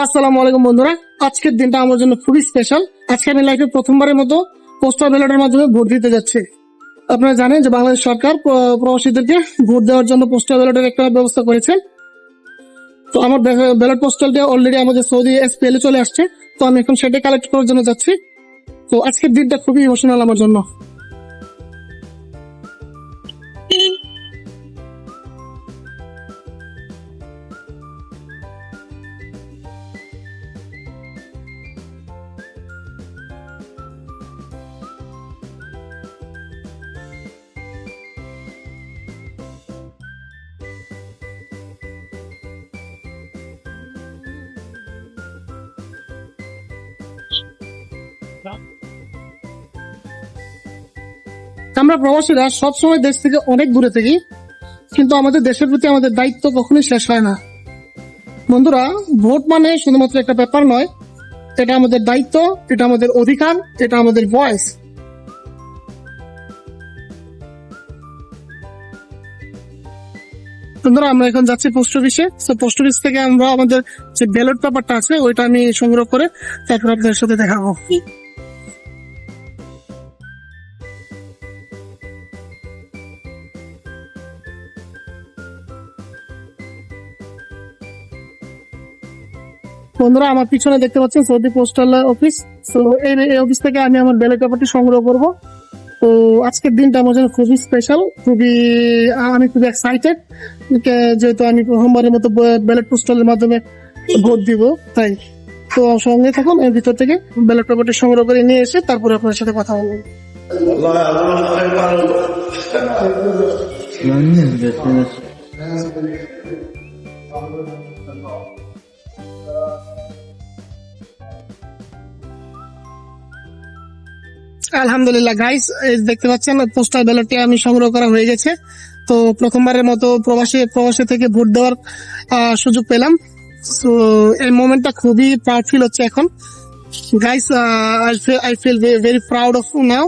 আসসালামু আলাইকুম বন্ধুরা, আজকের দিনটা আমার জন্য খুবই স্পেশাল। আজকে আমি লাইফে প্রথমবারের মতো পোস্টাল ব্যালটের মাধ্যমে ভোট দিতে যাচ্ছি। আপনারা জানেন যে বাংলাদেশ সরকার প্রবাসীদেরকে ভোট দেওয়ার জন্য পোস্টাল ব্যালটের একটা ব্যবস্থা করেছে। তো আমার ব্যালট পোস্টালটা অলরেডি আমাদের সৌদি এসপিএল এ চলে আসছে। তো আমি এখন সেটা কালেক্ট করার জন্য যাচ্ছি। তো আজকের দিনটা খুবই ইমোশনাল আমার জন্য। আমরা প্রবাসীরা সবসময় দেশ থেকে অনেক দূরে থাকি, কিন্তু আমাদের দেশের প্রতি আমাদের দায়িত্ব কখনোই শেষ হয় না। বন্ধুরা, ভোট মানে শুধুমাত্র একটা ব্যাপার নয়, এটা আমাদের দায়িত্ব, এটা আমাদের অধিকার, এটা আমাদের ভয়েস। বন্ধুরা, আমরা এখন যাচ্ছি পোস্ট অফিসে। তো পোস্ট অফিস থেকে আমরা আমাদের যে ব্যালট পেপারটা আছে ওইটা আমি সংগ্রহ করে তারপর আপনাদের সাথে দেখাবো। বন্ধুরা, আমার পিছনে দেখতে পাচ্ছেন সৌদি পোস্টাল অফিস। তো এই অফিস থেকে আমি আমার ব্যালট পেপারটি সংগ্রহ করব। তো আজকের দিনটা আমার জন্য খুবই স্পেশাল, আমি খুবই এক্সাইটেড, যেহেতু আমি প্রথমবারের মতো ব্যালট পোস্টালের মাধ্যমে ভোট দিব। তাই তো সঙ্গে থাকুন, এর ভিতর থেকে ব্যালট পেপারটি সংগ্রহ করে নিয়ে এসে তারপরে আপনার সাথে কথা বলবো। আলহামদুলিল্লাহ গাইস, দেখতে পাচ্ছেন পোস্টাল ব্যালটটি আমি সংগ্রহ করা হয়ে গেছে। তো প্রথমবারের মতো প্রবাসী থেকে ভোট দেওয়ার সুযোগ পেলাম। তো এই মোমেন্টটা খুবই প্রাউড ফিল হচ্ছে এখন। Guys, I feel very proud of now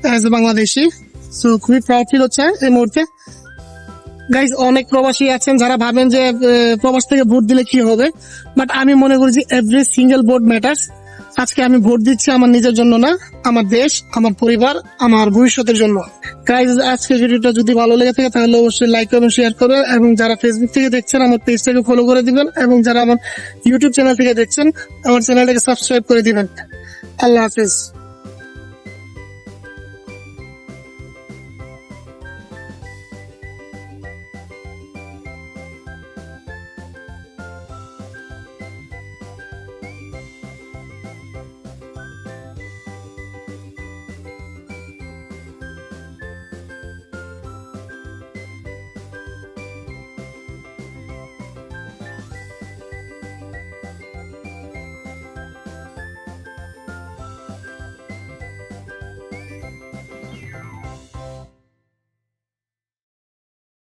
as a Bangladeshi. So খুবই প্রাউড ফিল হচ্ছে এই মুহূর্তে। গাইস, অনেক প্রবাসী আছেন যারা ভাবেন যে প্রবাস থেকে ভোট দিলে কি হবে, বাট আমি মনে করি যে এভরি সিঙ্গেল ভোট ম্যাটার্স। আজকে আমি ভোট দিচ্ছি আমার নিজের জন্য না, আমার দেশ, আমার পরিবার, আমার ভবিষ্যতের জন্য। গাইস, আজকের ভিডিওটা যদি ভালো লেগে থাকে তাহলে অবশ্যই লাইক এবং শেয়ার করবেন, এবং যারা ফেসবুক থেকে দেখছেন আমার পেজটাকে ফলো করে দিবেন, এবং যারা আমার ইউটিউব চ্যানেল থেকে দেখছেন আমার চ্যানেলটাকে সাবস্ক্রাইব করে দিবেন। আল্লাহ হাফেজ।